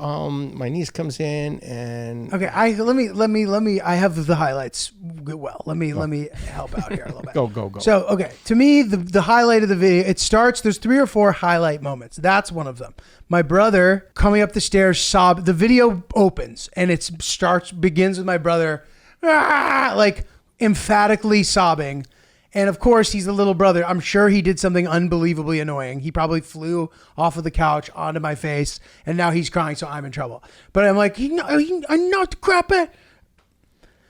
my niece comes in and okay, let me I have the highlights. Well, let me help out here a little bit. Go. So, okay, to me the highlight of the video, it starts, there's 3 or 4 highlight moments. That's one of them. My brother coming up the stairs, the video opens and it begins with my brother like emphatically sobbing. And of course, he's the little brother. I'm sure he did something unbelievably annoying. He probably flew off of the couch onto my face, and now he's crying, so I'm in trouble. But I'm like, I knocked the crap out.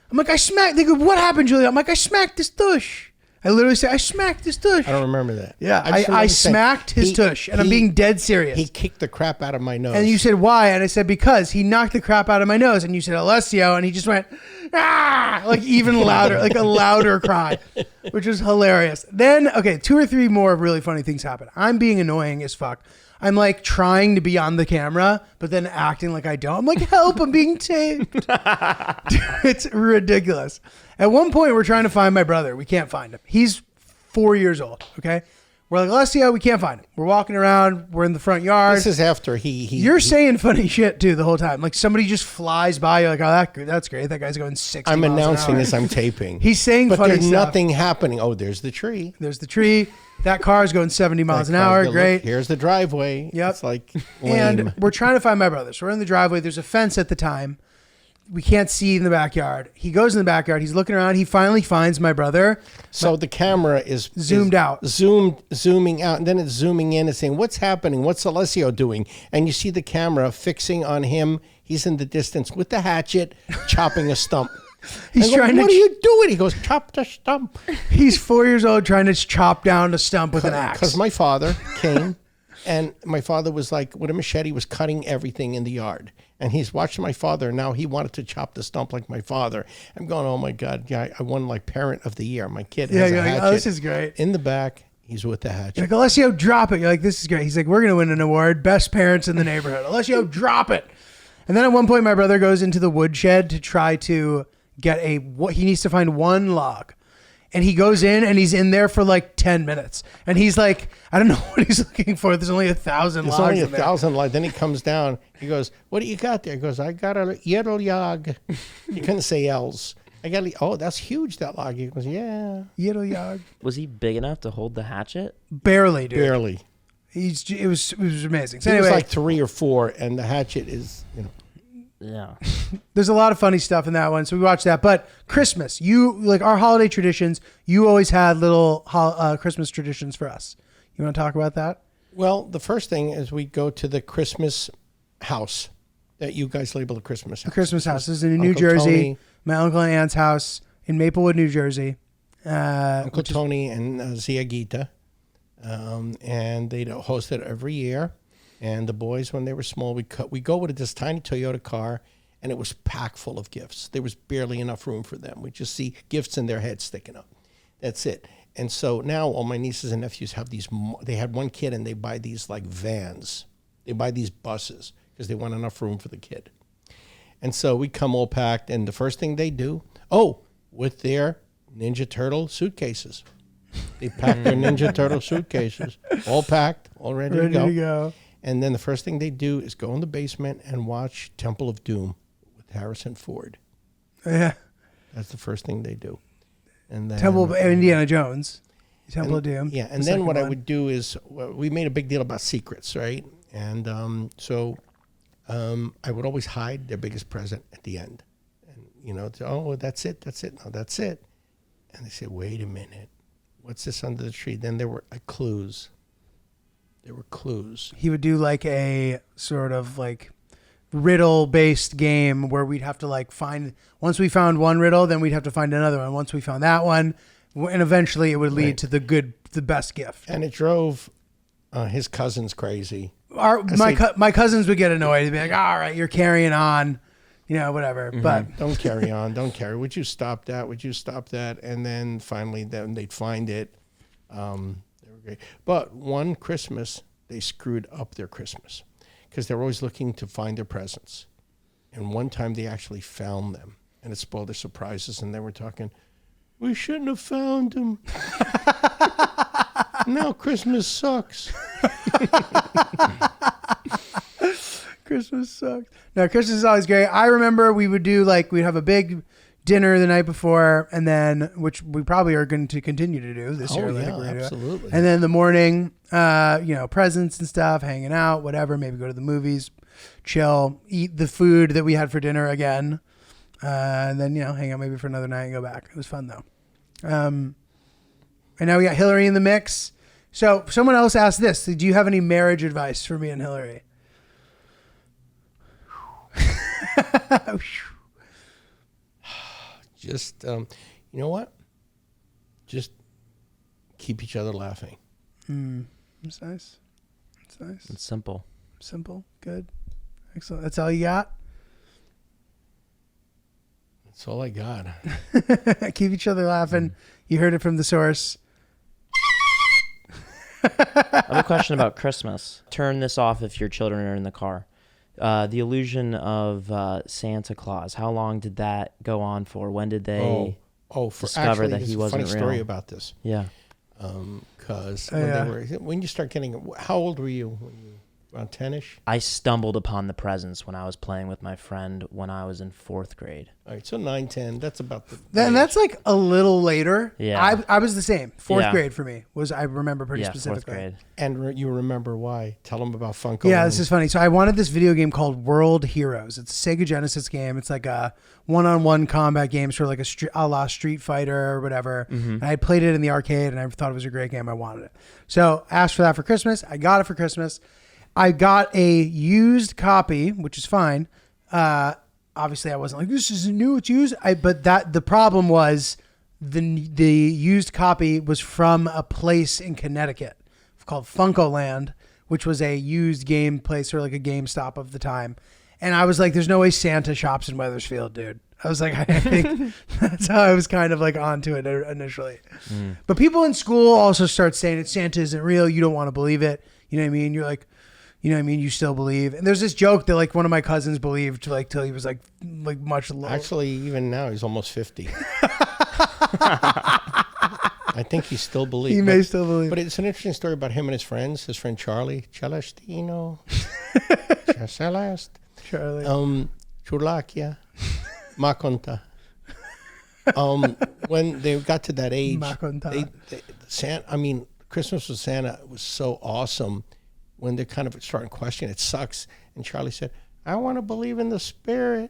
I'm like, I smacked. They go, what happened, Julia? I'm like, I smacked his tush. I literally say, I smacked his tush. I don't remember that. Yeah, I smacked his tush, and I'm being dead serious. He kicked the crap out of my nose. And you said, why? And I said, because he knocked the crap out of my nose. And you said, Alessio, and he just went, like even louder, like a louder cry, which was hilarious. Then, okay, 2 or 3 more really funny things happen. I'm being annoying as fuck. I'm like trying to be on the camera, but then acting like I don't. I'm like, help, I'm being taped. Dude, it's ridiculous. At one point, we're trying to find my brother. We can't find him. He's 4 years old, okay? We're like, Alessio, we can't find him. We're walking around. We're in the front yard. This is after You're saying funny shit, too, the whole time. Like, somebody just flies by. You're like, oh, that's great. That guy's going 60 I'm miles an announcing hour. as I'm taping. He's saying but funny there's stuff. nothing happening. Oh, there's the tree. There's the tree. That car is going 70 miles an hour. Great. Look, here's the driveway. Yep. It's like lame. And we're trying to find my brother. So we're in the driveway. There's a fence at the time. We can't see in the backyard. He goes in the backyard. He's looking around. He finally finds my brother. So the camera is zoomed out. Zooming out, and then it's zooming in and saying, what's happening? What's Alessio doing? And you see the camera fixing on him. He's in the distance with the hatchet, chopping a stump. He's trying to. What are you doing? He goes, chop the stump. He's 4 years old trying to chop down a stump with an axe. Because my father came, and my father was like, with a machete, was cutting everything in the yard. And he's watching my father. And now he wanted to chop the stump like my father. I'm going, oh my God, yeah, I won like Parent of the Year. My kid has a hatchet. Oh, this is great. In the back, he's with the hatchet. You're like, Alessio, drop it. You're like, this is great. He's like, we're going to win an award. Best parents in the neighborhood. Alessio, drop it. And then at one point, my brother goes into the woodshed to try to get he needs to find one log. And he goes in and he's in there for like 10 minutes. And he's like, I don't know what he's looking for. There's only 1,000 logs. There's only 1,000 logs. Then he comes down. He goes, what do you got there? He goes, I got a yellow log. You couldn't say L's. That's huge, that log. He goes, yeah. Yellow log. Was he big enough to hold the hatchet? Barely, dude. Barely. It was amazing. So He anyway, was like 3 or 4, and the hatchet is, Yeah. there's a lot of funny stuff in that one, so we watched that. But Christmas, like our holiday traditions, you always had little Christmas traditions for us. You want to talk about that? Well, the first thing is we go to the Christmas house that you guys label the Christmas house. The Christmas house. This is in New Uncle Jersey. Tony. My uncle and aunt's house in Maplewood, New Jersey. Uncle Tony and Zia Gita. And they host it every year. And the boys, when they were small, we go with this tiny Toyota car, and it was packed full of gifts. There was barely enough room for them. We just see gifts in their heads sticking up. That's it. And so now all my nieces and nephews have these. They had one kid, and they buy these like vans. They buy these buses because they want enough room for the kid. And so we come all packed, and the first thing they do, with their Ninja Turtle suitcases. They packed their Ninja Turtle suitcases, all packed, all ready to go. And then the first thing they do is go in the basement and watch Temple of Doom with Harrison Ford. Yeah. That's the first thing they do. And then Temple of Indiana Jones. Temple of Doom. Yeah, and then what I would do is, we made a big deal about secrets, right? And so I would always hide their biggest present at the end. And, oh, that's it. No, that's it. And they say, wait a minute. What's this under the tree? Then there were clues. He would do like a sort of like riddle-based game where we'd have to like find, once we found one riddle, then we'd have to find another one. Once we found that one, and eventually it would lead to the best gift. And it drove his cousins crazy. My cousins would get annoyed. They'd be like, all right, you're carrying on, whatever. Mm-hmm. But don't carry on. Don't carry. Would you stop that? And then finally, they'd find it. They were great. But one Christmas, they screwed up their Christmas because they were always looking to find their presents. And one time they actually found them, and it spoiled their surprises. And they were talking, we shouldn't have found them. Now Christmas sucks. Christmas sucks. No, Christmas is always great. I remember we would do we'd have a big dinner the night before, and then, which we probably are going to continue to do this year. Yeah, absolutely. And then the morning, presents and stuff, hanging out, whatever, maybe go to the movies, chill, eat the food that we had for dinner again, and then, hang out maybe for another night and go back. It was fun though. And now we got Hillary in the mix. So someone else asked this. Do you have any marriage advice for me and Hillary? Just, you know what? Just keep each other laughing. That's nice. That's nice. It's simple. Simple. Good. Excellent. That's all you got? That's all I got. Keep each other laughing. You heard it from the source. I have a question about Christmas. Turn this off if your children are in the car. The illusion of Santa Claus. How long did that go on for? When did they discover that he wasn't real? Funny story about this. Yeah. Because when you start getting, how old were you? Around 10-ish? I stumbled upon the presents when I was playing with my friend when I was in 4th grade. All right, so 9, 10. That's about the. Then that's like a little later. Yeah. I was the same. 4th grade for me I remember pretty specifically. 4th grade. And you remember why? Tell them about Funko. Yeah, this is funny. So I wanted this video game called World Heroes. It's a Sega Genesis game. It's like a one-on-one combat game, sort of like a la Street Fighter or whatever. Mm-hmm. And I played it in the arcade, and I thought it was a great game. I wanted it. So asked for that for Christmas. I got it for Christmas. I got a used copy, which is fine. Obviously, I wasn't like, this isn't new, it's used. But the problem was the used copy was from a place in Connecticut called Funko Land, which was a used game place or like a GameStop of the time. And I was like, there's no way Santa shops in Wethersfield, dude. I was like, I think that's how I was kind of like onto it initially. But people in school also start saying that Santa isn't real. You don't want to believe it. You know what I mean? You're like, you know what I mean? You still believe. And there's this joke that like one of my cousins believed like till he was like much lower. Actually, even now he's almost 50. I think he still believes. He may still believe. But it's an interesting story about him and his friends. His friend Charlie, Celestino, Celeste, Charlie, Churlakia, Maconta. When they got to that age, Christmas with Santa was so awesome. When they're kind of starting to question, it sucks. And Charlie said, I want to believe in the spirit.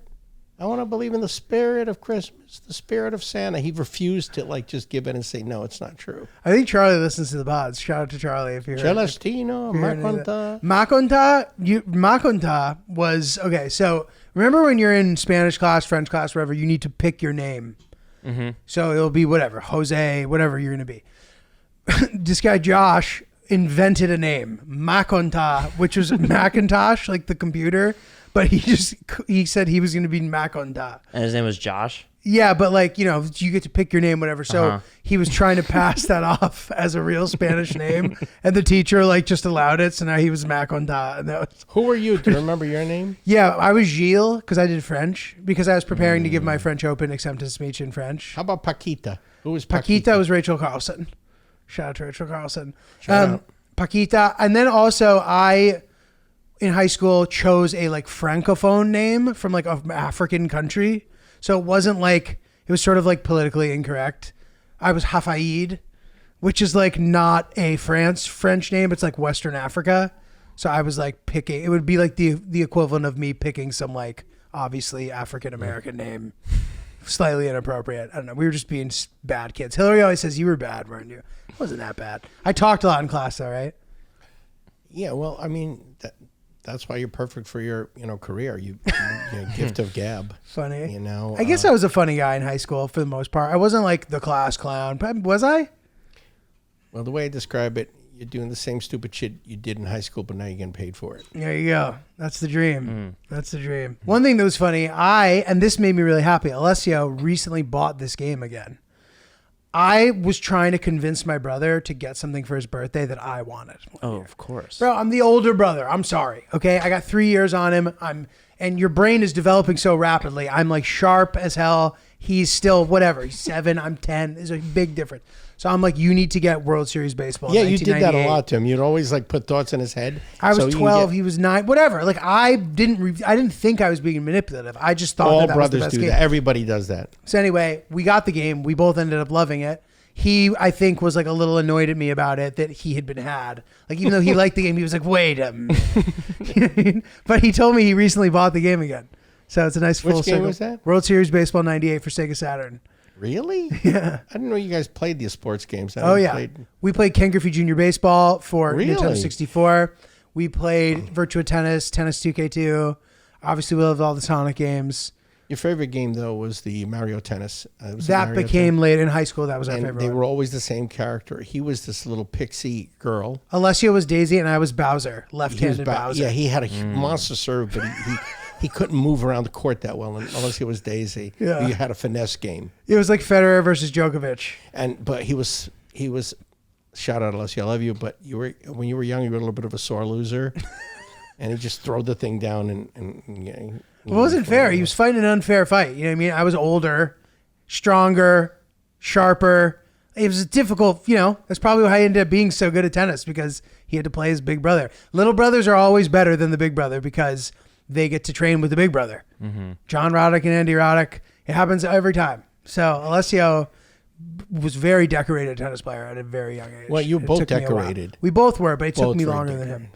I want to believe in the spirit of Christmas, the spirit of Santa. He refused to like just give in and say, no, it's not true. I think Charlie listens to the pods. Shout out to Charlie if you're Celestino, Maconta. Maconta was, okay, so remember when you're in Spanish class, French class, whatever, you need to pick your name. Mm-hmm. So it'll be whatever, Jose, whatever you're going to be. This guy, Josh, invented a name, Maconta, which was Macintosh, like the computer, but he said he was going to be Maconta. And his name was Josh? Yeah, but like, you know, you get to pick your name, whatever. So he was trying to pass that off as a real Spanish name, and the teacher like just allowed it. So now he was Maconda, and that was. Who were you? Do you remember your name? Yeah, I was Gilles because I did French because I was preparing to give my French Open acceptance speech in French. How about Paquita? Who was Paquita? Paquita? Was Rachel Carlson. Shout out to Rachel Carlson. Shout out. Paquita, and then also I in high school chose a like francophone name from like an African country. So it wasn't like, it was sort of like politically incorrect. I was Hafaid, which is like not a French name. It's like Western Africa. So I was like picking, it would be like the equivalent of me picking some like obviously African-American name. Slightly inappropriate. I don't know. We were just being bad kids. Hillary always says you were bad, weren't you? It wasn't that bad. I talked a lot in class though, right? Yeah, well, I mean, that's why you're perfect for your, career. You gift of gab. Funny. I I guess I was a funny guy in high school for the most part. I wasn't like the class clown, but was I? Well, the way I describe it, you're doing the same stupid shit you did in high school, but now you're getting paid for it. There you go. That's the dream. That's the dream. One thing that was funny, and this made me really happy, Alessio recently bought this game again. I was trying to convince my brother to get something for his birthday that I wanted. Oh, of course. Bro, I'm the older brother. I'm sorry. Okay. I got 3 years on him. And your brain is developing so rapidly. I'm like sharp as hell. He's still whatever. He's 7. I'm 10. There's a big difference. So I'm like, you need to get World Series baseball. Yeah, you did that a lot to him. You'd always like put thoughts in his head. I was 12. He was 9. Whatever. Like I didn't think I was being manipulative. I just thought all that brothers was the best do game. that. Everybody does that. So anyway, we got the game. We both ended up loving it. He, I think, was like a little annoyed at me about it that he had been had. Like even though he liked the game, he was like, "Wait a minute." You know what I mean? But he told me he recently bought the game again. So it's a nice full Which game circle. was that? World Series Baseball '98 for Sega Saturn. Really? Yeah. I didn't know you guys played the sports games. We played Ken Griffey Jr. Baseball for Really? Nintendo 64. We played Virtua Tennis, Tennis 2K2. Obviously, we loved all the Sonic games. Your favorite game though was the Mario Tennis. That became late in high school. That was our favorite. They one. were always the same character. He was this little pixie girl. Alessio was Daisy, and I was Bowser, left-handed Bowser. Yeah, he had a monster serve, but he couldn't move around the court that well unless he was Daisy. Yeah. You had a finesse game. It was like Federer versus Djokovic. But he was shout out Alessio, I love you, but when you were young, you were a little bit of a sore loser. And he just threw the thing down and It wasn't fair. He was fighting an unfair fight. You know what I mean? I was older, stronger, sharper. It was difficult, that's probably why he ended up being so good at tennis, because he had to play his big brother. Little brothers are always better than the big brother because they get to train with the big brother. Mm-hmm. John Roddick and Andy Roddick. It happens every time. So Alessio was very decorated tennis player at a very young age. Well, you were both decorated. We both were, but it took me very longer than him.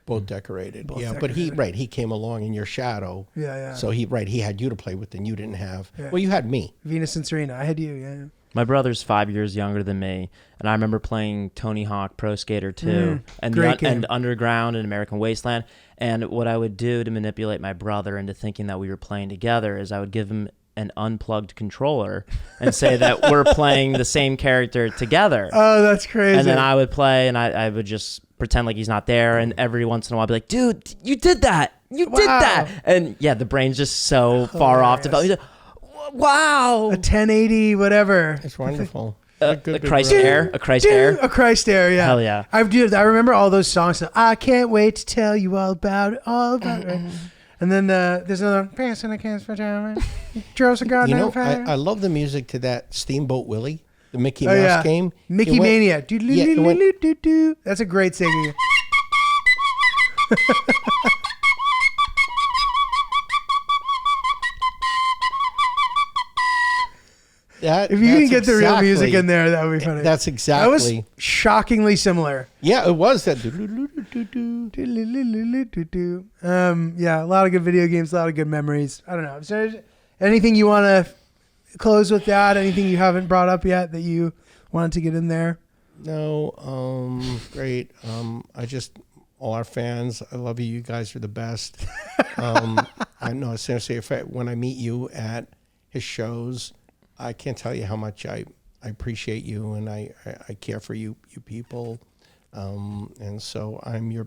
Both decorated. Both yeah, decorated. but he came along in your shadow. Yeah. So he had you to play with and you didn't have. Yeah. Well, you had me. Venus and Serena. I had you, yeah. My brother's 5 years younger than me, and I remember playing Tony Hawk Pro Skater 2 and Underground and American Wasteland. And what I would do to manipulate my brother into thinking that we were playing together is I would give him an unplugged controller and say that we're playing the same character together. Oh, that's crazy. And then I would play, and I would just pretend like he's not there, and every once in a while I'd be like, dude, you did that. You did that. And yeah, the brain's just so far off developed. Wow. A 1080, whatever. It's wonderful. A Christ Air. A Christ Air. A Christ Air, yeah. Hell yeah. I remember all those songs. I can't wait to tell you all about it. Right? And then there's another passing a cans for time. Joseph Gardner. I love the music to that Steamboat Willie, the Mickey Mouse game. Mickey Mania. That's a great singing. If you can get the real music in there, that would be funny. That's exactly. That was shockingly similar. Yeah, it was that. Yeah, a lot of good video games, a lot of good memories. I don't know. Is there anything you want to close with that? Anything you haven't brought up yet that you wanted to get in there? No. Great. All our fans, I love you. You guys are the best. I know, seriously, when I meet you at his shows, I can't tell you how much I appreciate you, and I care for you people, and so I'm your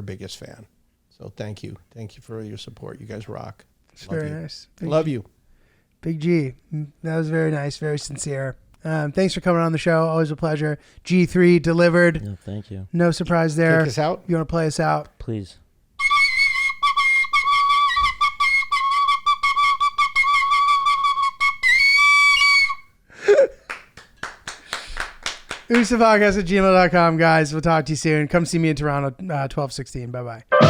biggest fan. So thank you for your support. You guys rock. It's very nice. Love you. Big G. That was very nice, very sincere. Thanks for coming on the show. Always a pleasure. G3 delivered. No, thank you. No surprise there. Take us out. You want to play us out? Please. Usapodcast@gmail.com, guys. We'll talk to you soon. Come see me in Toronto, 12/16. Bye-bye.